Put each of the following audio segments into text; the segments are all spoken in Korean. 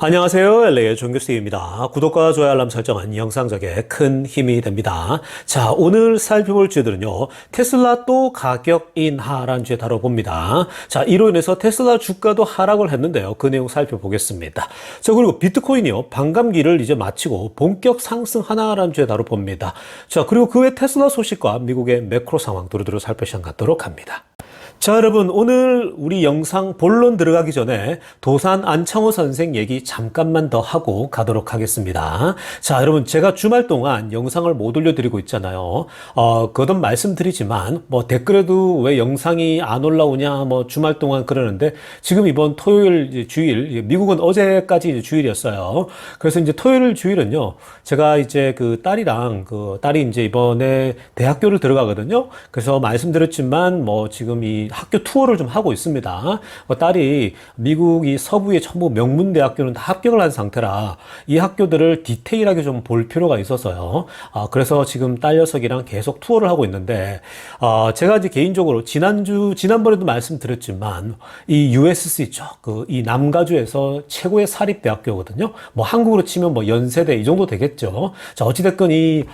안녕하세요. LA의 존교수입니다. 구독과 좋아요 알람 설정은 영상적에 큰 힘이 됩니다. 자, 오늘 살펴볼 주제들은요. 테슬라 또 가격 인하라는 주제 다뤄봅니다. 자, 이로 인해서 테슬라 주가도 하락을 했는데요. 그 내용 살펴보겠습니다. 자, 그리고 비트코인이요. 반감기를 이제 마치고 본격 상승하나라는 주제 다뤄봅니다. 자, 그리고 그 외 테슬라 소식과 미국의 매크로 상황 두루두루 살펴시간 갖도록 합니다. 자, 여러분, 오늘 우리 영상 본론 들어가기 전에 도산 안창호 선생 얘기 잠깐만 더 하고 가도록 하겠습니다. 자, 여러분, 제가 주말 동안 영상을 못 올려드리고 있잖아요. 거듭 말씀드리지만 댓글에도 왜 영상이 안 올라오냐 주말 동안 그러는데, 지금 이번 토요일 주일, 미국은 어제까지 이제 주일이었어요. 그래서 이제 토요일 주일은요, 제가 이제 딸이 이제 이번에 대학교를 들어가거든요. 그래서 말씀드렸지만 지금 이 학교 투어를 좀 하고 있습니다. 딸이 미국 이 서부의 전부 명문대학교는 다 합격을 한 상태라 이 학교들을 디테일하게 좀 볼 필요가 있어서요. 그래서 지금 딸 녀석이랑 계속 투어를 하고 있는데, 제가 이제 개인적으로 지난번에도 말씀드렸지만 이 USC 있죠. 이 남가주에서 최고의 사립대학교거든요. 한국으로 치면 연세대 이 정도 되겠죠. 자, 어찌됐건 이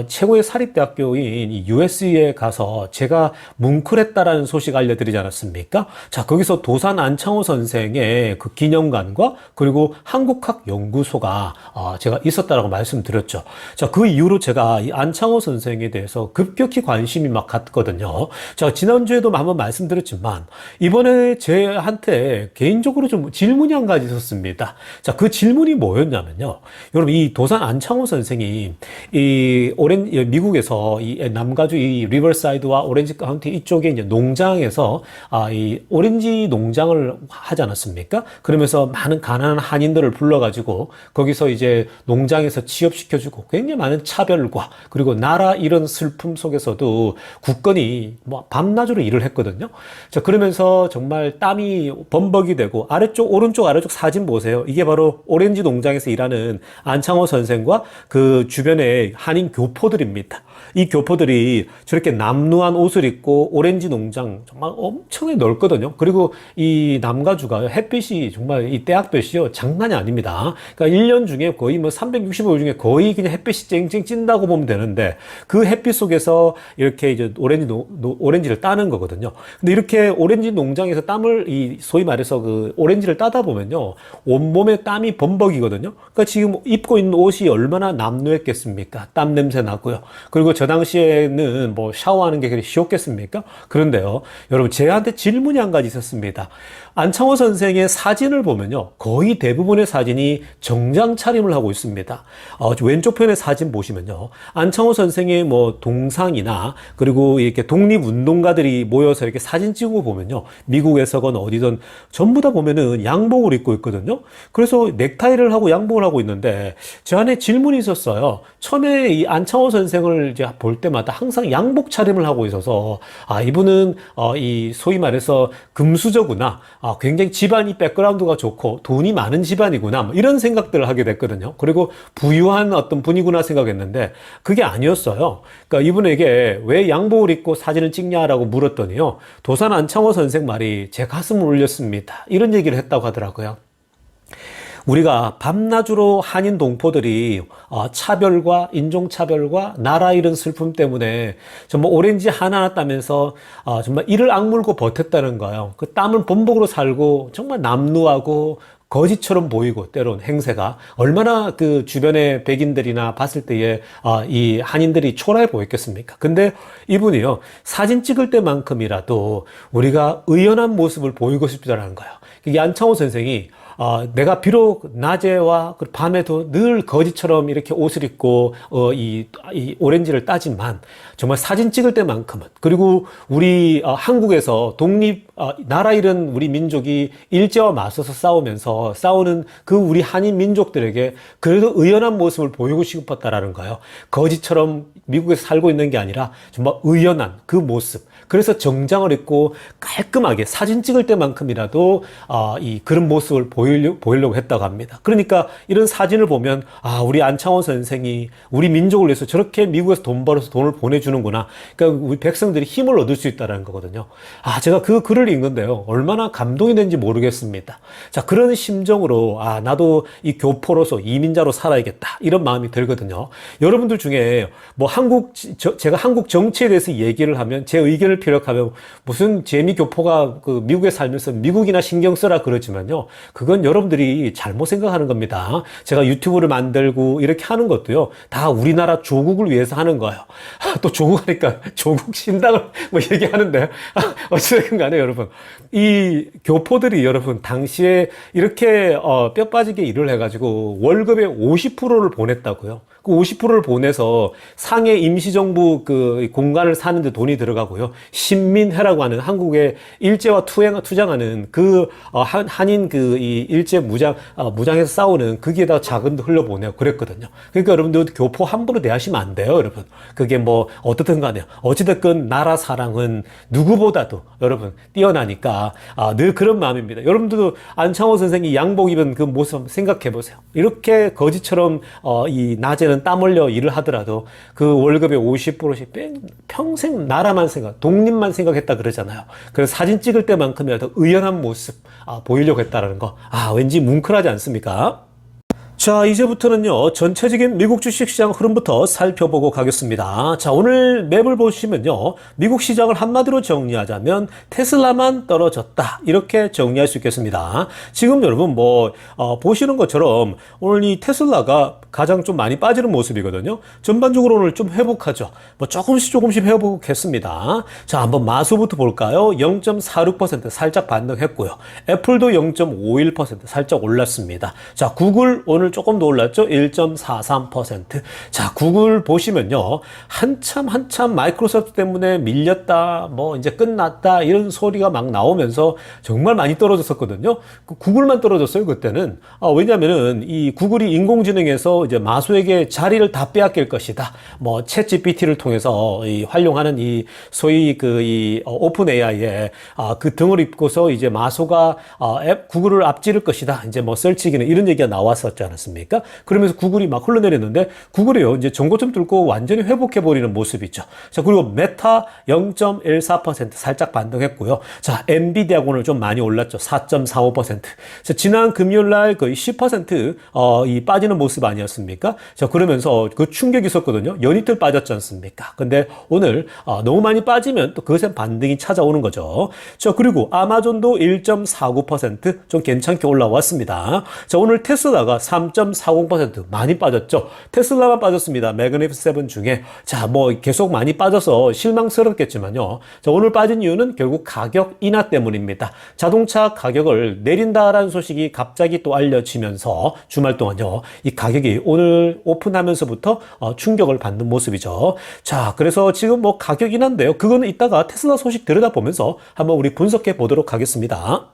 최고의 사립대학교인 이 USC에 가서 제가 뭉클했다라는 소식 알려드리지 않았습니까? 자, 거기서 도산 안창호 선생의 그 기념관과 그리고 한국학연구소가 제가 있었다라고 말씀드렸죠. 자, 그 이후로 제가 이 안창호 선생에 대해서 급격히 관심이 막 갔거든요. 자, 지난주에도 한번 말씀드렸지만 이번에 제한테 개인적으로 좀 질문이 한 가지 있었습니다. 자, 그 질문이 뭐였냐면요. 여러분, 이 도산 안창호 선생이 미국에서 이 남가주 이 리버사이드와 오렌지 카운티 이쪽에 이제 농장에서 이 오렌지 농장을 하지 않았습니까? 그러면서 많은 가난한 한인들을 불러가지고 거기서 이제 농장에서 취업시켜주고 굉장히 많은 차별과 그리고 나라 이런 슬픔 속에서도 굳건히 밤낮으로 일을 했거든요. 자, 그러면서 정말 땀이 범벅이 되고 오른쪽 아래쪽 사진 보세요. 이게 바로 오렌지 농장에서 일하는 안창호 선생과 그 주변의 한인 교포들입니다. 이 교포들이 저렇게 남루한 옷을 입고 오렌지 농장 정말 엄청나게 넓거든요. 그리고 이 남가주가 햇빛이 정말 이 때학볕이요 장난이 아닙니다. 그러니까 1년 중에 거의 365일 중에 거의 그냥 햇빛이 쨍쨍 찐다고 보면 되는데 그 햇빛 속에서 이렇게 이제 오렌지를 따는 거거든요. 근데 이렇게 오렌지 농장에서 소위 말해서 그 오렌지를 따다 보면요 온몸에 땀이 범벅이거든요. 그러니까 지금 입고 있는 옷이 얼마나 남루했겠습니까? 땀 냄새 나고요. 그리고 저 당시에는 샤워하는 게 그렇게 쉬웠겠습니까? 그런데요, 여러분, 제한테 질문이 한 가지 있었습니다. 안창호 선생의 사진을 보면요, 거의 대부분의 사진이 정장 차림을 하고 있습니다. 왼쪽 편의 사진 보시면요, 안창호 선생의 동상이나 그리고 이렇게 독립운동가들이 모여서 이렇게 사진 찍고 보면요, 미국에서건 어디든 전부 다 보면은 양복을 입고 있거든요. 그래서 넥타이를 하고 양복을 하고 있는데 제 안에 질문이 있었어요. 처음에 이 안창호 선생을 이제 볼 때마다 항상 양복 차림을 하고 있어서 이분은 이 소위 말해서 금수저구나. 굉장히 집안이 백그라운드가 좋고 돈이 많은 집안이구나. 이런 생각들을 하게 됐거든요. 그리고 부유한 어떤 분이구나 생각했는데 그게 아니었어요. 그러니까 이분에게 왜 양복을 입고 사진을 찍냐라고 물었더니요, 도산 안창호 선생 말이 제 가슴을 울렸습니다. 이런 얘기를 했다고 하더라고요. 우리가 밤낮으로 한인 동포들이 차별과 인종차별과 나라 잃은 슬픔 때문에 정말 오렌지 하나 따면서 정말 이를 악물고 버텼다는 거예요. 그 땀을 범벅으로 살고 정말 남루하고 거지처럼 보이고 때론 행세가 얼마나 그 주변의 백인들이나 봤을 때에 이 한인들이 초라해 보였겠습니까? 근데 이분이요, 사진 찍을 때만큼이라도 우리가 의연한 모습을 보이고 싶다라는 거예요. 이 안창호 선생이 내가 비록 낮에와 밤에도 늘 거지처럼 이렇게 옷을 입고 이 오렌지를 따지만 정말 사진 찍을 때만큼은, 그리고 우리 한국에서 나라 잃은 우리 민족이 일제와 맞서서 싸우는 그 우리 한인 민족들에게 그래도 의연한 모습을 보이고 싶었다라는 거예요. 거지처럼 미국에서 살고 있는 게 아니라 정말 의연한 그 모습, 그래서 정장을 입고 깔끔하게 사진 찍을 때만큼이라도 그런 모습을 보이려고 했다고 합니다. 그러니까 이런 사진을 보면 우리 안창호 선생이 우리 민족을 위해서 저렇게 미국에서 돈 벌어서 돈을 보내주는구나. 그러니까 우리 백성들이 힘을 얻을 수 있다는 거거든요. 제가 그 글을 읽는데요. 얼마나 감동이 되는지 모르겠습니다. 자, 그런 심정으로 나도 이 교포로서 이민자로 살아야겠다. 이런 마음이 들거든요. 여러분들 중에 뭐 제가 한국 정치에 대해서 얘기를 하면 제 의견을 피력하면 무슨 재미 교포가 그 미국에 살면서 미국이나 신경 쓰라 그러지만요. 그건 여러분들이 잘못 생각하는 겁니다. 제가 유튜브를 만들고 이렇게 하는 것도요. 다 우리나라 조국을 위해서 하는 거예요. 또 조국 하니까 조국 신당을 뭐 얘기하는데 어찌됐든 간에 여러분 이 교포들이 여러분 당시에 이렇게 뼈 빠지게 일을 해가지고 월급의 50%를 보냈다고요. 그 50%를 보내서 상해 임시정부 그 공간을 사는데 돈이 들어가고요. 신민회라고 하는 한국의 일제와 투쟁하는 그 한인 그 이 일제 무장에서 싸우는 거기에다가 자금도 흘려보내고 그랬거든요. 그러니까 여러분들 교포 함부로 대하시면 안 돼요, 여러분. 그게 뭐 어떻든 간에 어찌됐건 나라 사랑은 누구보다도 여러분 뛰어나니까 늘 그런 마음입니다. 여러분들도 안창호 선생이 양복 입은 그 모습 한번 생각해 보세요. 이렇게 거지처럼 이 낮에는 땀 흘려 일을 하더라도 그 월급의 50%씩 평생 나라만 독립만 생각했다 그러잖아요. 그래서 사진 찍을 때만큼이라도 의연한 모습 보이려고 했다라는 거. 왠지 뭉클하지 않습니까? 자, 이제부터는요, 전체적인 미국 주식시장 흐름부터 살펴보고 가겠습니다. 자, 오늘 맵을 보시면요, 미국 시장을 한마디로 정리하자면 테슬라만 떨어졌다. 이렇게 정리할 수 있겠습니다. 지금 여러분 보시는 것처럼 오늘 이 테슬라가 가장 좀 많이 빠지는 모습이거든요. 전반적으로 오늘 좀 회복하죠. 조금씩 회복했습니다. 자, 한번 마소부터 볼까요? 0.46% 살짝 반등했고요. 애플도 0.51% 살짝 올랐습니다. 자, 구글 오늘 조금 더 올랐죠? 1.43%. 자, 구글 보시면요. 한참 마이크로소프트 때문에 밀렸다, 이제 끝났다, 이런 소리가 막 나오면서 정말 많이 떨어졌었거든요. 구글만 떨어졌어요, 그때는. 왜냐면은 이 구글이 인공지능에서 이제 마소에게 자리를 다 빼앗길 것이다. 챗 GPT를 통해서 활용하는 이 소위 이 오픈 AI에 그 등을 잇고서 이제 마소가 구글을 앞지를 것이다. 이제 설치기는 이런 얘기가 나왔었지 않았습니까? 그러면서 구글이 막 흘러내렸는데 구글이요 이제 전고점 뚫고 완전히 회복해버리는 모습이죠. 자, 그리고 메타 0.14% 살짝 반등했고요. 자, 엔비디아가 오늘 좀 많이 올랐죠. 4.45%. 자, 지난 금요일 날 거의 10% 이 빠지는 모습 아니었습니까? 자, 그러면서 그 충격이 있었거든요. 연이틀 빠졌지 않습니까? 근데 오늘 너무 많이 빠지면 또 그것에 반등이 찾아오는 거죠. 자, 그리고 아마존도 1.49% 좀 괜찮게 올라왔습니다. 자, 오늘 테슬라가 3.40% 많이 빠졌죠. 테슬라만 빠졌습니다. 매그니피센트 7 중에. 자, 계속 많이 빠져서 실망스럽겠지만요. 자, 오늘 빠진 이유는 결국 가격 인하 때문입니다. 자동차 가격을 내린다라는 소식이 갑자기 또 알려지면서 주말 동안요. 이 가격이 오늘 오픈하면서부터 충격을 받는 모습이죠. 자, 그래서 지금 가격 인하인데요. 그거는 이따가 테슬라 소식 들여다보면서 한번 우리 분석해 보도록 하겠습니다.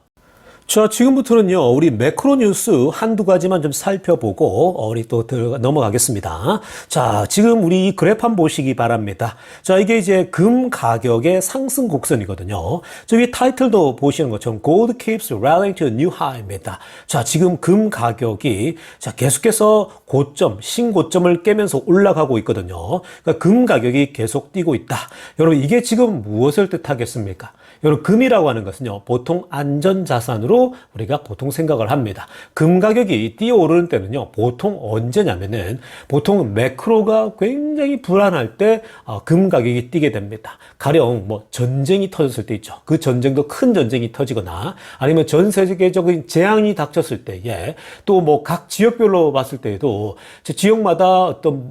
자, 지금부터는요, 우리 매크로 뉴스 한두 가지만 좀 살펴보고, 우리 또 넘어가겠습니다. 자, 지금 우리 그래프 한번 보시기 바랍니다. 자, 이게 이제 금 가격의 상승 곡선이거든요. 저기 타이틀도 보시는 것처럼 Gold keeps rallying to a new high입니다. 자, 지금 금 가격이, 계속해서 신고점을 깨면서 올라가고 있거든요. 그러니까 금 가격이 계속 뛰고 있다. 여러분, 이게 지금 무엇을 뜻하겠습니까? 여러분, 금이라고 하는 것은요, 보통 안전자산으로 우리가 보통 생각을 합니다. 금 가격이 뛰어오르는 때는요, 보통 언제냐면은, 보통 매크로가 굉장히 불안할 때, 금 가격이 뛰게 됩니다. 가령, 전쟁이 터졌을 때 있죠. 그 전쟁도 큰 전쟁이 터지거나, 아니면 전 세계적인 재앙이 닥쳤을 때에, 또 각 지역별로 봤을 때에도, 지역마다 어떤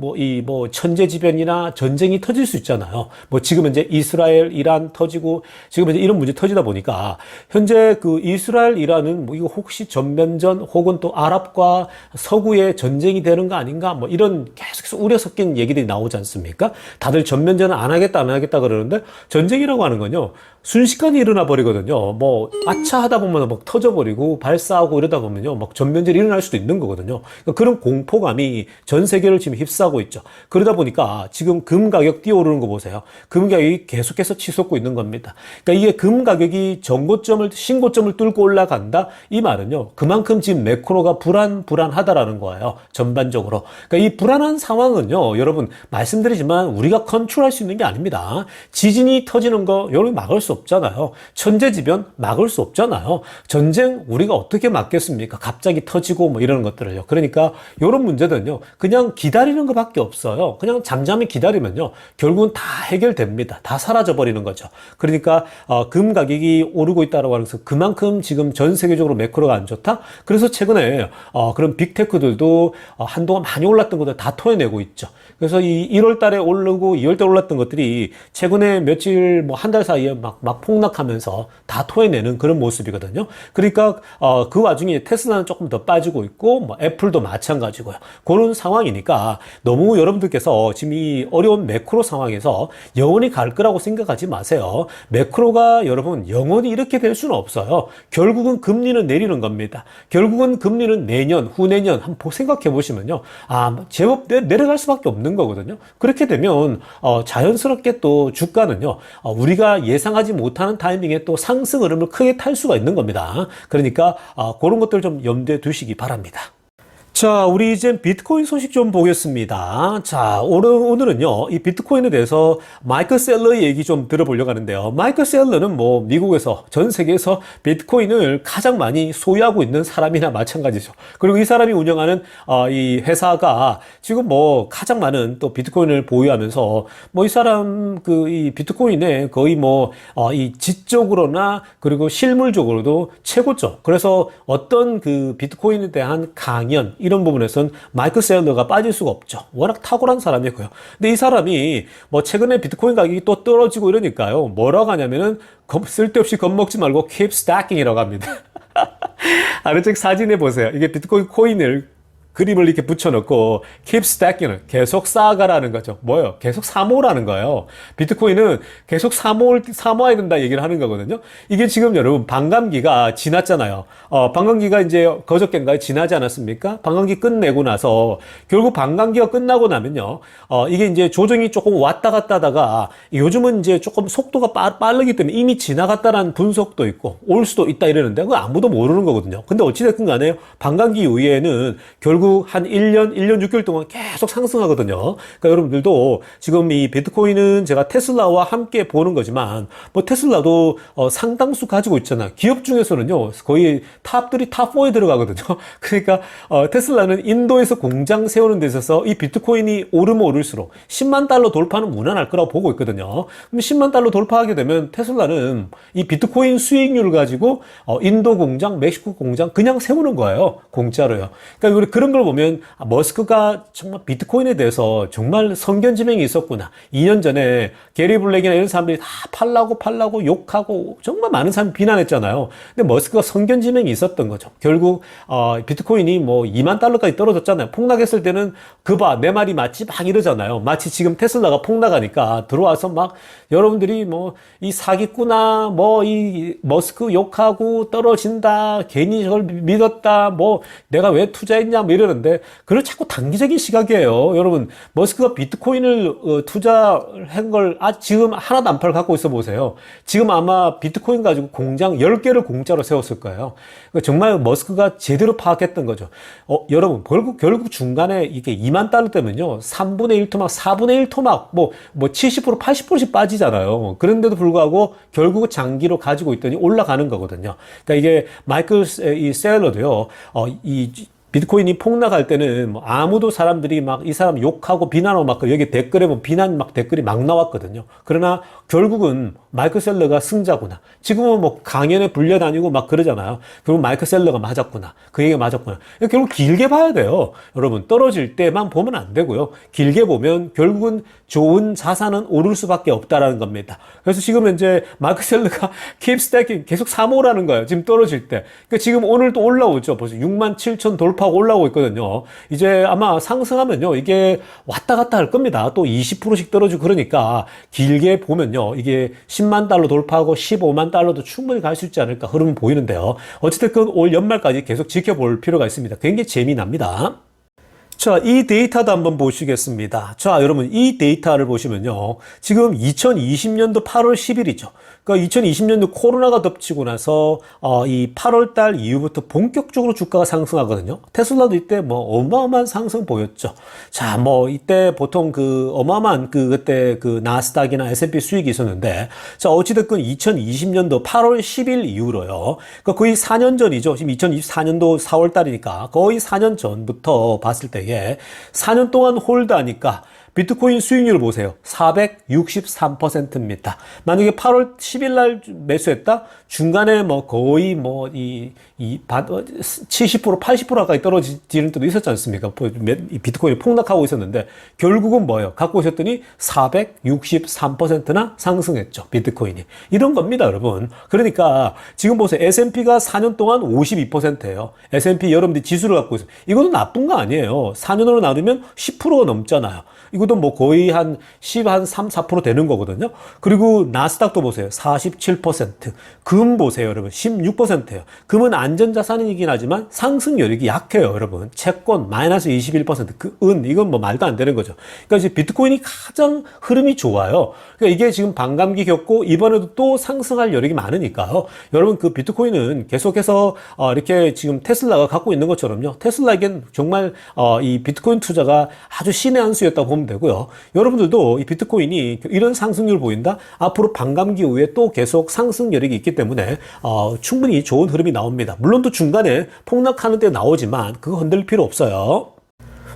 천재지변이나 전쟁이 터질 수 있잖아요. 지금 이제 이스라엘, 이란 터지고, 지금 이제 이런 문제 터지다 보니까 현재 그 이스라엘-이란은 뭐 이거 혹시 전면전 혹은 또 아랍과 서구의 전쟁이 되는 거 아닌가 뭐 이런 계속해서 우려 섞인 얘기들이 나오지 않습니까? 다들 전면전은 안 하겠다 안 하겠다 그러는데 전쟁이라고 하는 건요 순식간에 일어나 버리거든요. 뭐 아차 하다 보면 막 터져버리고 발사하고 이러다 보면요 막 전면전이 일어날 수도 있는 거거든요. 그러니까 그런 공포감이 전 세계를 지금 휩싸고 있죠. 그러다 보니까 지금 금 가격 뛰어오르는 거 보세요. 금 가격이 계속해서 치솟고 있는 겁니다. 그러니까 이게 금 가격이 신고점을 뚫고 올라간다 이 말은요 그만큼 지금 매크로가 불안하다라는 거예요. 전반적으로. 그러니까 이 불안한 상황은요 여러분 말씀드리지만 우리가 컨트롤할 수 있는 게 아닙니다. 지진이 터지는 거 여러분 막을 수 없잖아요. 천재지변 막을 수 없잖아요. 전쟁 우리가 어떻게 막겠습니까? 갑자기 터지고 뭐 이러는 것들을요. 그러니까 이런 문제들은요 그냥 기다리는 것밖에 없어요. 그냥 잠잠히 기다리면요 결국은 다 해결됩니다. 다 사라져 버리는 거죠. 그러니까 금 가격이 오르고 있다고 하면서 그만큼 지금 전 세계적으로 매크로가 안 좋다. 그래서 최근에 그런 빅테크들도 한동안 많이 올랐던 것들 다 토해내고 있죠. 그래서 이 1월 달에 오르고 2월 달에 올랐던 것들이 최근에 며칠 뭐 한 달 사이에 막 폭락하면서 다 토해내는 그런 모습이거든요. 그러니까 그 와중에 테슬라는 조금 더 빠지고 있고 뭐 애플도 마찬가지고요. 그런 상황이니까 너무 여러분들께서 지금 이 어려운 매크로 상황에서 영원히 갈 거라고 생각하지 마세요. 매크로가 여러분 영원히 이렇게 될 수는 없어요. 결국은 금리는 내리는 겁니다. 결국은 금리는 내년, 후내년 한번 생각해 보시면요. 제법 내려갈 수밖에 없는 거거든요. 그렇게 되면 자연스럽게 또 주가는요. 우리가 예상하지 못하는 타이밍에 또 상승 흐름을 크게 탈 수가 있는 겁니다. 그러니까 그런 것들 좀 염두에 두시기 바랍니다. 자, 우리 이제 비트코인 소식 좀 보겠습니다. 자, 오늘은요, 이 비트코인에 대해서 마이클 셀러의 얘기 좀 들어보려고 하는데요. 마이클 셀러는 뭐, 미국에서, 전 세계에서 비트코인을 가장 많이 소유하고 있는 사람이나 마찬가지죠. 그리고 이 사람이 운영하는, 이 회사가 지금 뭐, 가장 많은 또 비트코인을 보유하면서, 뭐, 이 사람, 이 비트코인에 거의 뭐, 이 지적으로나, 그리고 실물적으로도 최고죠. 그래서 어떤 그 비트코인에 대한 강연, 이런 부분에서는 마이클 셀러가 빠질 수가 없죠. 워낙 탁월한 사람이고요. 근데 이 사람이 뭐 최근에 비트코인 가격이 또 떨어지고 이러니까요. 뭐라고 하냐면은 쓸데없이 겁먹지 말고 keep stacking이라고 합니다. 아래쪽 사진에 보세요. 이게 비트코인 코인을 그림을 이렇게 붙여놓고 keep stacking을 계속 쌓아가라는 거죠. 뭐요? 계속 사모으라는 거예요. 비트코인은 계속 사모아야 된다 얘기를 하는 거거든요. 이게 지금 여러분 반감기가 지났잖아요. 반감기가 이제 그저께인가요? 지나지 않았습니까? 반감기 끝내고 나서 결국 반감기가 끝나고 나면요. 이게 이제 조정이 조금 왔다 갔다 하다가 요즘은 이제 조금 속도가 빠르기 때문에 이미 지나갔다라는 분석도 있고 올 수도 있다 이러는데 그거 아무도 모르는 거거든요. 근데 어찌됐든 간에 반감기 이후에는 결국 한 1년 6개월 동안 계속 상승하거든요. 그러니까 여러분들도 지금 이 비트코인은 제가 테슬라와 함께 보는 거지만 뭐 테슬라도 상당수 가지고 있잖아요. 기업 중에서는요. 거의 탑3, 탑4에 들어가거든요. 그러니까 테슬라는 인도에서 공장 세우는 데 있어서 이 비트코인이 오르면 오를수록 10만 달러 돌파는 무난할 거라고 보고 있거든요. 그럼 10만 달러 돌파하게 되면 테슬라는 이 비트코인 수익률을 가지고 인도 공장, 멕시코 공장 그냥 세우는 거예요. 공짜로요. 그러니까 우리 그런 걸 보면 머스크가 정말 비트코인에 대해서 정말 성견지명이 있었구나. 2년 전에 게리 블랙이나 이런 사람들이 다 팔라고 욕하고 정말 많은 사람이 비난했잖아요. 근데 머스크가 성견지명이 있었던 거죠. 결국 비트코인이 뭐 2만 달러까지 떨어졌잖아요. 폭락했을 때는 그봐 내 말이 맞지 막 이러잖아요. 마치 지금 테슬라가 폭락하니까 들어와서 막 여러분들이 뭐 이 사기꾼아 뭐 이 머스크 욕하고 떨어진다 괜히 저걸 믿었다 뭐 내가 왜 투자했냐 뭐 이러는데 그걸 자꾸 단기적인 시각이에요. 여러분 머스크가 비트코인을 투자한 걸 지금 하나도 안 팔고 갖고 있어 보세요. 지금 아마 비트코인 가지고 공장 10개를 공짜로 세웠을 거예요. 정말 머스크가 제대로 파악했던 거죠. 여러분 결국 중간에 이게 2만 달러 때문요 3분의 1 토막 4분의 1 토막 뭐 70% 80%씩 빠지잖아요. 그런데도 불구하고 결국 장기로 가지고 있더니 올라가는 거거든요. 그러니까 이게 마이클 이 셀러도요. 비트코인이 폭락할 때는 뭐 아무도 사람들이 막 이 사람 욕하고 비난하고 막 여기 댓글에 뭐 비난 막 댓글이 막 나왔거든요. 그러나 결국은 마이클 셀러가 승자구나. 지금은 뭐 강연에 불려다니고 막 그러잖아요. 결국 마이클 셀러가 맞았구나. 그 얘기가 맞았구나. 결국 길게 봐야 돼요. 여러분, 떨어질 때만 보면 안 되고요. 길게 보면 결국은 좋은 자산은 오를 수밖에 없다라는 겁니다. 그래서 지금 현재 마이클 셀러가 keep stacking 계속 사모라는 거예요. 지금 떨어질 때. 그러니까 지금 오늘 또 올라오죠. 벌써 67,000 돌파하고 올라오고 있거든요. 이제 아마 상승하면요. 이게 왔다 갔다 할 겁니다. 또 20%씩 떨어지고 그러니까 길게 보면요. 이게 10만 달러 돌파하고 15만 달러도 충분히 갈 수 있지 않을까 흐름은 보이는데요. 어쨌든 올 연말까지 계속 지켜볼 필요가 있습니다. 굉장히 재미납니다. 자, 이 데이터도 한번 보시겠습니다. 자, 여러분, 이 데이터를 보시면요. 지금 2020년도 8월 10일이죠. 그러니까 2020년도 코로나가 덮치고 나서, 이 8월 달 이후부터 본격적으로 주가가 상승하거든요. 테슬라도 이때 뭐 어마어마한 상승 보였죠. 자, 뭐 이때 보통 그 어마어마한 그때 그 나스닥이나 S&P 수익이 있었는데, 자, 어찌됐건 2020년도 8월 10일 이후로요. 그러니까 거의 4년 전이죠. 지금 2024년도 4월 달이니까 거의 4년 전부터 봤을 때에 4년 동안 홀드하니까 비트코인 수익률을 보세요. 463%입니다. 만약에 8월 10일 날 매수했다? 중간에 뭐 거의 뭐 70%, 80% 가까이 떨어지는 때도 있었지 않습니까? 이 비트코인이 폭락하고 있었는데 결국은 뭐예요? 갖고 오셨더니 463%나 상승했죠. 비트코인이. 이런 겁니다, 여러분. 그러니까 지금 보세요. S&P가 4년 동안 52%예요. S&P 여러분들이 지수를 갖고 있어요. 이것도 나쁜 거 아니에요. 4년으로 나누면 10%가 넘잖아요. 이것도 뭐 거의 한 3, 4% 되는 거거든요. 그리고 나스닥도 보세요. 47%. 금 보세요, 여러분. 16%예요. 금은 안전자산이긴 하지만 상승 여력이 약해요, 여러분. 채권 마이너스 21%. 그 이건 뭐 말도 안 되는 거죠. 그러니까 이제 비트코인이 가장 흐름이 좋아요. 그러니까 이게 지금 반감기 겪고 이번에도 또 상승할 여력이 많으니까요. 여러분, 그 비트코인은 계속해서 이렇게 지금 테슬라가 갖고 있는 것처럼요. 테슬라에겐 정말 이 비트코인 투자가 아주 신의 한 수였다고 보면 되고요. 여러분들도 이 비트코인이 이런 상승률을 보인다? 앞으로 반감기 후에 또 계속 상승 여력이 있기 때문에 충분히 좋은 흐름이 나옵니다. 물론 또 중간에 폭락하는 데 나오지만 그거 흔들 필요 없어요.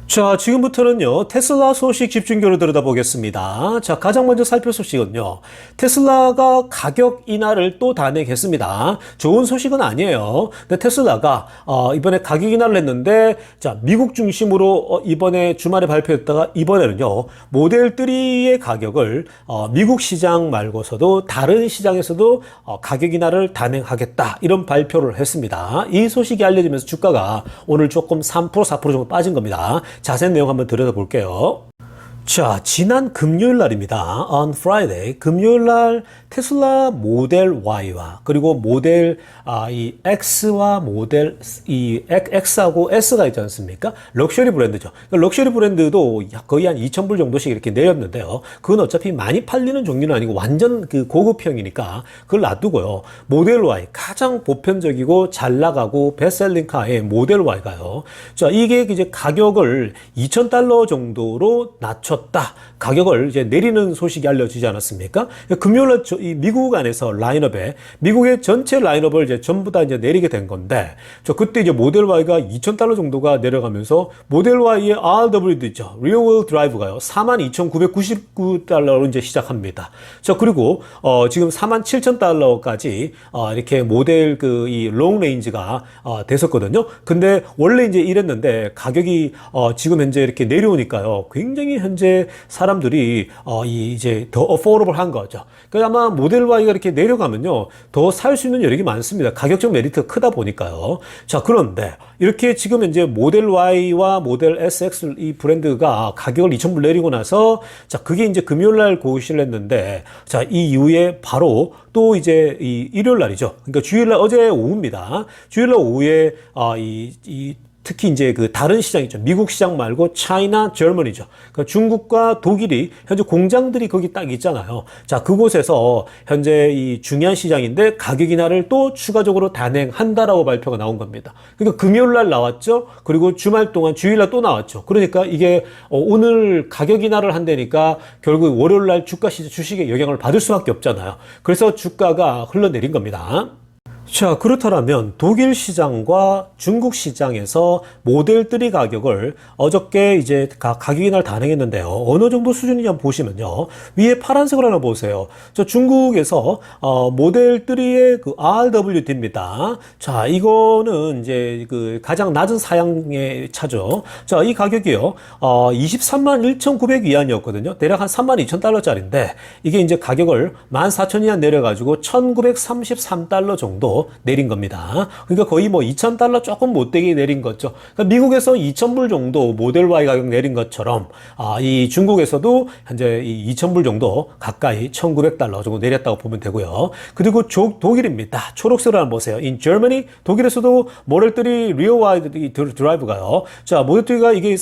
자, 지금부터는요, 테슬라 소식 집중적으로 들여다보겠습니다. 자, 가장 먼저 살펴볼 소식은요, 테슬라가 가격 인하를 또 단행했습니다. 좋은 소식은 아니에요. 근데 테슬라가, 이번에 가격 인하를 했는데, 자, 미국 중심으로 이번에 주말에 발표했다가, 이번에는요, 모델 3의 가격을, 미국 시장 말고서도 다른 시장에서도 가격 인하를 단행하겠다. 이런 발표를 했습니다. 이 소식이 알려지면서 주가가 오늘 조금 3%, 4% 정도 빠진 겁니다. 자세한 내용 한번 들여다볼게요. 자, 지난 금요일 날입니다. On Friday, 금요일 날 테슬라 모델 Y와 그리고 모델 이 X와 모델 이 X하고 S가 있지 않습니까? 럭셔리 브랜드죠. 럭셔리 브랜드도 거의 한 2,000불 정도씩 이렇게 내렸는데요. 그건 어차피 많이 팔리는 종류는 아니고 완전 그 고급형이니까 그걸 놔두고요. 모델 Y 가장 보편적이고 잘 나가고 베스트셀링 카의 모델 Y가요. 자, 이게 이제 가격을 $2,000 정도로 낮췄다. 가격을 이제 내리는 소식이 알려지지 않았습니까? 금요일날 이 미국 안에서 라인업에 미국의 전체 라인업을 이제 전부 다 이제 내리게 된 건데, 그때 이제 모델 Y가 $2,000 정도가 내려가면서 모델 Y의 RW도 있죠. Rear Wheel Drive가요. 42,999달러로 이제 시작합니다. 자, 그리고 지금 47,000달러까지 이렇게 모델 그 이 롱 레인지가 됐었거든요. 근데 원래 이제 이랬는데 가격이 지금 현재 이렇게 내려오니까요. 굉장히 현재 사람들이 이제 더 어포러블한 거죠. 그러니까 아마 모델 Y가 이렇게 내려가면요, 더 살 수 있는 여력이 많습니다. 가격적 메리트가 크다 보니까요. 자, 그런데 이렇게 지금 이제 모델 Y와 모델 SX 이 브랜드가 가격을 2,000불 내리고 나서, 자, 그게 이제 금요일 날 고시를 했는데, 자, 이 이후에 바로 또 이제 이 일요일 날이죠. 그러니까 주일 날 어제 오후입니다. 주일 날 오후에 특히 이제 그 다른 시장 있죠. 미국 시장 말고 차이나, 저머니죠. 그러니까 중국과 독일이 현재 공장들이 거기 딱 있잖아요. 자, 그곳에서 현재 이 중요한 시장인데 가격 인하를 또 추가적으로 단행한다라고 발표가 나온 겁니다. 그러니까 금요일 날 나왔죠. 그리고 주말 동안 주일 날 또 나왔죠. 그러니까 이게 오늘 가격 인하를 한다니까 결국 월요일 날 주가 시장 주식에 영향을 받을 수밖에 없잖아요. 그래서 주가가 흘러내린 겁니다. 자, 그렇다면 독일 시장과 중국 시장에서 모델3 가격을 어저께 이제 가격 인하를 단행했는데요. 어느 정도 수준이냐 보시면요. 위에 파란색으로 하나 보세요. 저 중국에서 모델3의 그 RWD입니다. 자, 이거는 이제 그 가장 낮은 사양의 차죠. 자, 이 가격이요. 23만 1,900 위안이었거든요. 대략 한 3만 2천 달러짜리인데 이게 이제 가격을 14,000 위안 내려가지고 1,933달러 정도 내린 겁니다. 그러니까 거의 뭐 2,000달러 조금 못되게 내린 거죠. 그러니까 미국에서 2,000불 정도 모델 Y 가격 내린 것처럼 이 중국에서도 현재 이 2,000불 정도 가까이 1,900달러 정도 내렸다고 보면 되고요. 그리고 독일입니다. 초록색으로 한번 보세요. In Germany, 독일에서도 모델3 Rear Wide 드라이브가요. 자, 모델3가 이게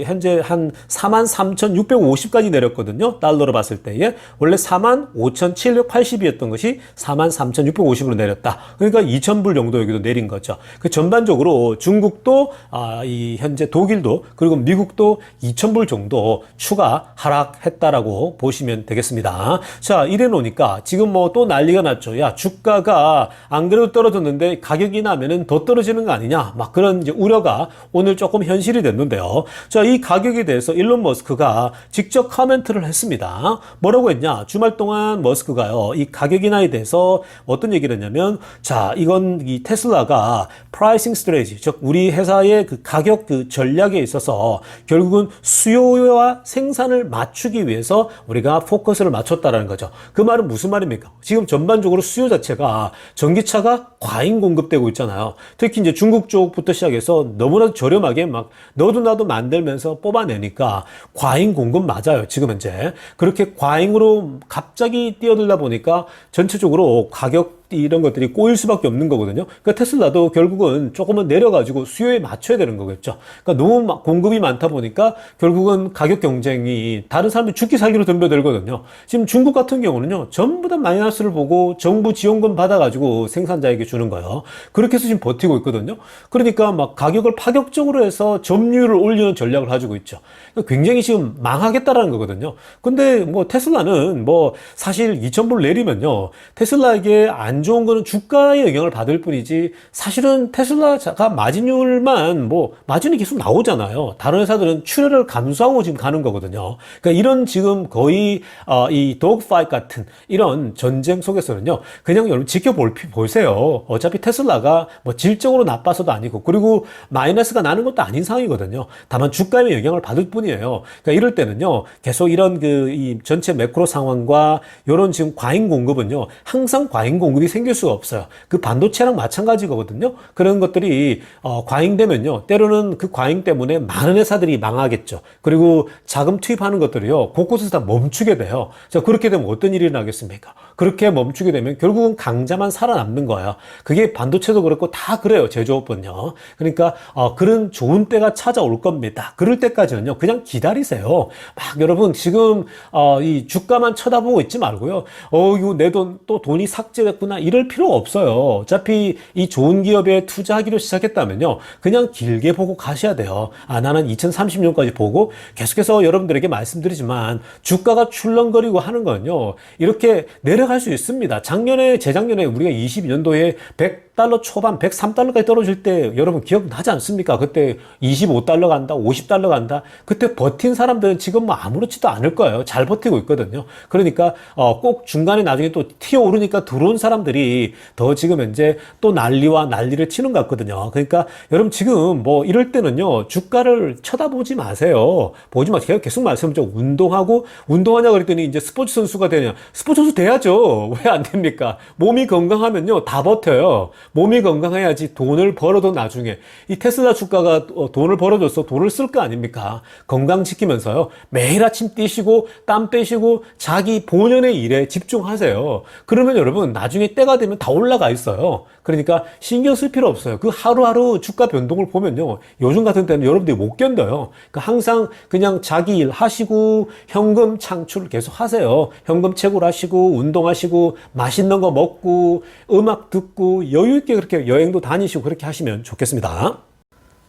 현재 한 43,650까지 내렸거든요. 달러로 봤을 때에 원래 45,780이었던 것이 43,650으로 내렸다. 그러니까 2,000불 정도 여기도 내린 거죠. 그 전반적으로 중국도 이 현재 독일도 그리고 미국도 2,000불 정도 추가 하락했다라고 보시면 되겠습니다. 자, 이래 놓으니까 지금 뭐 또 난리가 났죠. 야, 주가가 안 그래도 떨어졌는데 가격이 나면은 더 떨어지는 거 아니냐? 막 그런 이제 우려가 오늘 조금 현실이 됐는데요. 자, 이 가격에 대해서 일론 머스크가 직접 코멘트를 했습니다. 뭐라고 했냐? 주말 동안 머스크가요, 이 가격 인하에 대해서 어떤 얘기를 했냐면, 자, 이건 이 테슬라가 프라이싱 스트레이지, 즉 우리 회사의 그 가격 그 전략에 있어서 결국은 수요와 생산을 맞추기 위해서 우리가 포커스를 맞췄다라는 거죠. 그 말은 무슨 말입니까? 지금 전반적으로 수요 자체가 전기차가 과잉 공급되고 있잖아요. 특히 이제 중국 쪽부터 시작해서 너무나도 저렴하게 막 너도 나도 만들면서 뽑아내니까 과잉 공급 맞아요. 지금 현재 그렇게 과잉으로 갑자기 뛰어들다 보니까 전체적으로 가격 이런 것들이 꼬일 수밖에 없는 거거든요. 그러니까 테슬라도 결국은 조금은 내려가지고 수요에 맞춰야 되는 거겠죠. 그러니까 너무 공급이 많다 보니까 결국은 가격 경쟁이 다른 사람이 죽기 살기로 덤벼들거든요. 지금 중국 같은 경우는요, 전부 다 마이너스를 보고 정부 지원금 받아가지고 생산자에게 주는 거예요. 그렇게 해서 지금 버티고 있거든요. 그러니까 막 가격을 파격적으로 해서 점유율을 올리는 전략을 가지고 있죠. 그러니까 굉장히 지금 망하겠다라는 거거든요. 근데 뭐 테슬라는 뭐 사실 2,000불 내리면요, 테슬라에게 안 좋은 거는 주가의 영향을 받을 뿐이지 사실은 테슬라가 마진율만 뭐 마진이 계속 나오잖아요. 다른 회사들은 출혈을 감수하고 지금 가는 거거든요. 그러니까 이런 지금 거의 이 독파이트 같은 이런 전쟁 속에서는요, 그냥 여러분 보세요. 어차피 테슬라가 뭐 질적으로 나빠서도 아니고 그리고 마이너스가 나는 것도 아닌 상황이거든요. 다만 주가에 영향을 받을 뿐이에요. 그러니까 이럴 때는요, 계속 이런 이 전체 매크로 상황과 이런 지금 과잉 공급은요, 항상 과잉 공급이 생길 수가 없어요. 그 반도체랑 마찬가지거든요. 그런 것들이 과잉되면요, 때로는 그 과잉 때문에 많은 회사들이 망하겠죠. 그리고 자금 투입하는 것들이요, 곳곳에서 다 멈추게 돼요. 자, 그렇게 되면 어떤 일이 나겠습니까? 그렇게 멈추게 되면 결국은 강자만 살아남는 거예요. 그게 반도체도 그렇고 다 그래요. 제조업은요. 그러니까 그런 좋은 때가 찾아올 겁니다. 그럴 때까지는요, 그냥 기다리세요. 막 여러분 지금 이 주가만 쳐다보고 있지 말고요. 이거 내 또 돈이 삭제됐구나 이럴 필요 없어요. 어차피 이 좋은 기업에 투자하기로 시작했다면요, 그냥 길게 보고 가셔야 돼요. 나는 2030년까지 보고 계속해서 여러분들에게 말씀드리지만 주가가 출렁거리고 하는 건요, 이렇게 내려갈 수 있습니다. 재작년에 우리가 22년도에 100달러 초반 103달러까지 떨어질 때 여러분 기억나지 않습니까? 그때 25달러 간다, 50달러 간다. 그때 버틴 사람들은 지금 뭐 아무렇지도 않을 거예요. 잘 버티고 있거든요. 그러니까 꼭 중간에 나중에 또 튀어오르니까 들어온 사람들이 더 지금 현재 또 난리를 치는 것 같거든요. 그러니까 여러분 지금 뭐 이럴 때는요, 주가를 쳐다보지 마세요. 보지 마세요. 계속 말씀드렸죠. 운동하냐 그랬더니 이제 스포츠 선수가 되냐. 스포츠 선수 돼야죠. 왜 안 됩니까? 몸이 건강하면요, 다 버텨요. 몸이 건강해야지 돈을 벌어도 나중에 이 테슬라 주가가 돈을 벌어줘서 돈을 쓸 거 아닙니까? 건강 지키면서요, 매일 아침 뛰시고 땀 빼시고 자기 본연의 일에 집중하세요. 그러면 여러분 나중에 때가 되면 다 올라가 있어요. 그러니까 신경 쓸 필요 없어요. 그 하루하루 주가 변동을 보면요, 요즘 같은 때는 여러분들이 못 견뎌요. 그러니까 항상 그냥 자기 일 하시고 현금 창출 계속 하세요. 현금 채굴하시고 운동하시고 맛있는 거 먹고 음악 듣고 여유 있게 그렇게 여행도 다니시고 그렇게 하시면 좋겠습니다.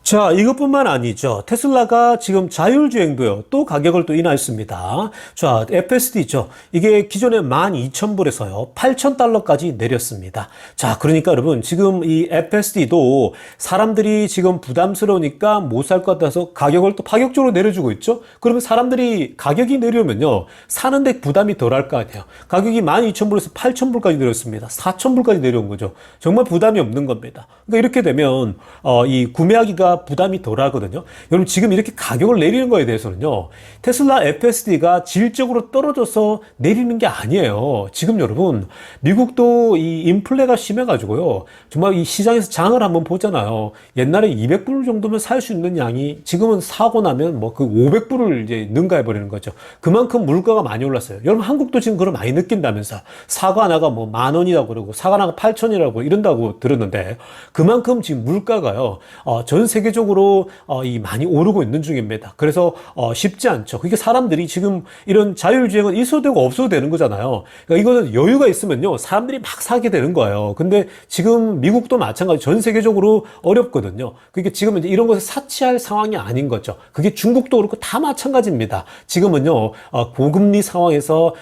자, 이것뿐만 아니죠. 테슬라가 지금 자율주행도요. 또 가격을 또 인하했습니다. 자, FSD 있죠. 이게 기존에 12,000불에서요. 8,000달러까지 내렸습니다. 자, 그러니까 여러분 지금 이 FSD도 사람들이 지금 부담스러우니까 못 살 것 같아서 가격을 또 파격적으로 내려주고 있죠. 그러면 사람들이 가격이 내려오면요. 사는데 부담이 덜할 거 아니에요. 가격이 12,000불에서 8,000불까지 내렸습니다. 4,000불까지 내려온 거죠. 정말 부담이 없는 겁니다. 그러니까 이렇게 되면 이 구매하기가 부담이 덜 하거든요. 여러분 지금 이렇게 가격을 내리는 거에 대해서는요. 테슬라 FSD가 질적으로 떨어져서 내리는 게 아니에요. 지금 여러분 미국도 이 인플레가 심해가지고요. 정말 이 시장에서 장을 한번 보잖아요. 옛날에 200불 정도면 살 수 있는 양이 지금은 사고 나면 뭐 그 500불을 이제 능가해 버리는 거죠. 그만큼 물가가 많이 올랐어요. 여러분 한국도 지금 그걸 많이 느낀다면서 사과 하나가 뭐 10,000원이라고 그러고 사과 하나가 8,000원이라고 이런다고 들었는데 그만큼 지금 물가가요. 전 세계적으로 이 많이 오르고 있는 중입니다. 그래서 쉽지 않죠. 그러니까 사람들이 지금 이런 자율주행은 있어도 되고 없어도 되는 거잖아요. 그러니까 이거는 여유가 있으면요 사람들이 막 사게 되는 거예요. 근데 지금 미국도 마찬가지 전 세계적으로 어렵거든요. 그러니까 지금 이제 이런 것을 사치할 상황이 아닌 거죠. 그게 중국도 그렇고 다 마찬가지입니다. 지금은요 고금리 상황에서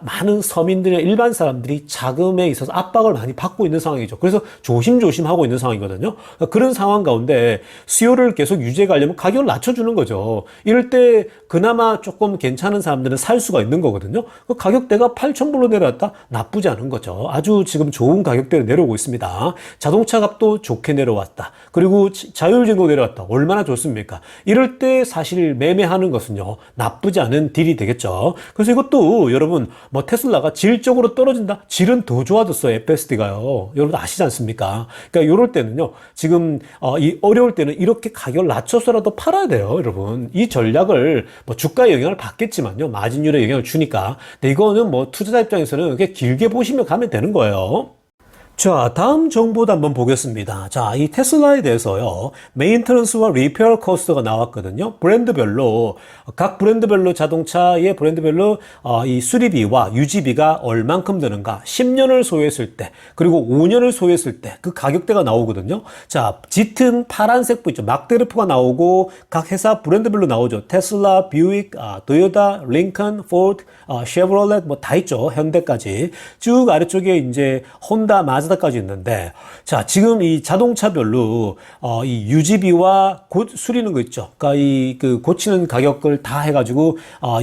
많은 서민들의 일반 사람들이 자금에 있어서 압박을 많이 받고 있는 상황이죠. 그래서 조심조심 하고 있는 상황이거든요. 그런 상황 가운데 수요를 계속 유지해 가려면 가격을 낮춰주는 거죠. 이럴 때 그나마 조금 괜찮은 사람들은 살 수가 있는 거거든요. 가격대가 8,000불로 내려왔다? 나쁘지 않은 거죠. 아주 지금 좋은 가격대로 내려오고 있습니다. 자동차 값도 좋게 내려왔다. 그리고 자율주행도 내려왔다. 얼마나 좋습니까? 이럴 때 사실 매매하는 것은요. 나쁘지 않은 딜이 되겠죠. 그래서 이것도 여러분 뭐 테슬라가 질적으로 떨어진다? 질은 더 좋아졌어요. FSD가요. 여러분 아시지 않습니까? 그러니까 이럴 때는요. 지금 이 어려울 때는 이렇게 가격을 낮춰서라도 팔아야 돼요. 여러분. 이 전략을 뭐 주가에 영향을 받겠지만요. 마진율에 영향을 주니까. 근데 이거는 뭐 투자자 입장에서는 그냥 길게 보시면 가면 되는 거예요. 자, 다음 정보도 한번 보겠습니다. 자, 이 테슬라에 대해서요, 메인터넌스와 리페어 코스트가 나왔거든요. 브랜드별로, 각 브랜드별로 자동차의 브랜드별로, 이 수리비와 유지비가 얼만큼 드는가, 10년을 소유했을 때, 그리고 5년을 소유했을 때, 그 가격대가 나오거든요. 자, 짙은 파란색 부 있죠. 막대르프가 나오고, 각 회사 브랜드별로 나오죠. 테슬라, 뷰익, 토요타, 링컨, 포드, 쉐브롤렛, 뭐 다 있죠. 현대까지. 쭉 아래쪽에 이제 혼다, 마즈다까지 있는데, 자, 지금 이 자동차별로, 이 유지비와 수리는 거 있죠. 그러니까 그 고치는 가격을 다 해가지고,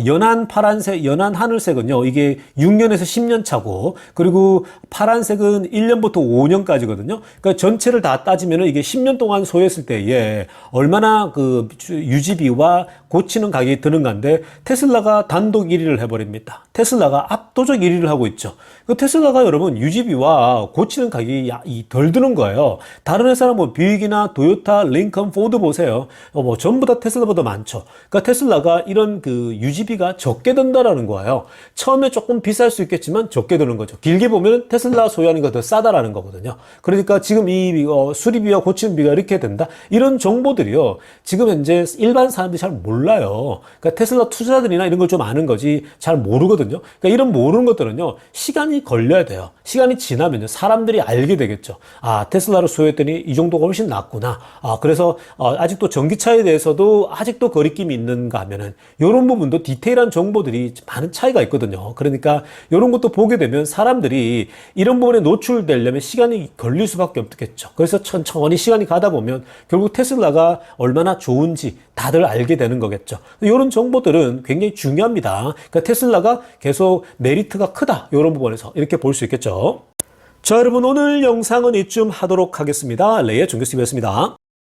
연한 파란색, 연한 하늘색은요, 이게 6년에서 10년 차고, 그리고 파란색은 1년부터 5년까지거든요. 그러니까 전체를 다 따지면은 이게 10년 동안 소유했을 때에 얼마나 그 유지비와 고치는 가격이 드는 건데, 테슬라가 단독 1위를 해버립니다. 테슬라가 압도적 1위를 하고 있죠. 그 테슬라가 여러분 유지비와 고치는 가격이 덜 드는 거예요. 다른 회사는 뭐 뷰익이나 토요타, 링컨, 포드 보세요. 뭐 전부 다 테슬라보다 많죠. 그러니까 테슬라가 이런 그 유지비가 적게 든다라는 거예요. 처음에 조금 비쌀 수 있겠지만 적게 드는 거죠. 길게 보면 테슬라 소유하는 거 더 싸다라는 거거든요. 그러니까 지금 이 수리비와 고치는 비가 이렇게 된다. 이런 정보들이요. 지금 현재 일반 사람들이 잘 몰라요. 그러니까 테슬라 투자자들이나 이런 걸 좀 아는 거지 잘 모르거든요. 그러니까 이런 모르는 것들은요. 시간이 걸려야 돼요. 시간이 지나면요. 사람들이 알게 되겠죠. 아, 테슬라를 소유했더니 이 정도가 훨씬 낫구나. 그래서 아직도 전기차에 대해서도 아직도 거리낌이 있는가 하면은 이런 부분도 디테일한 정보들이 많은 차이가 있거든요. 그러니까 이런 것도 보게 되면 사람들이 이런 부분에 노출되려면 시간이 걸릴 수밖에 없겠죠. 그래서 천천히 시간이 가다 보면 결국 테슬라가 얼마나 좋은지 다들 알게 되는 거겠죠. 이런 정보들은 굉장히 중요합니다. 그러니까 테슬라가 계속 메리트가 크다. 이런 부분에서 이렇게 볼 수 있겠죠. 자, 여러분 오늘 영상은 이쯤 하도록 하겠습니다. 레이의 종교TV였습니다.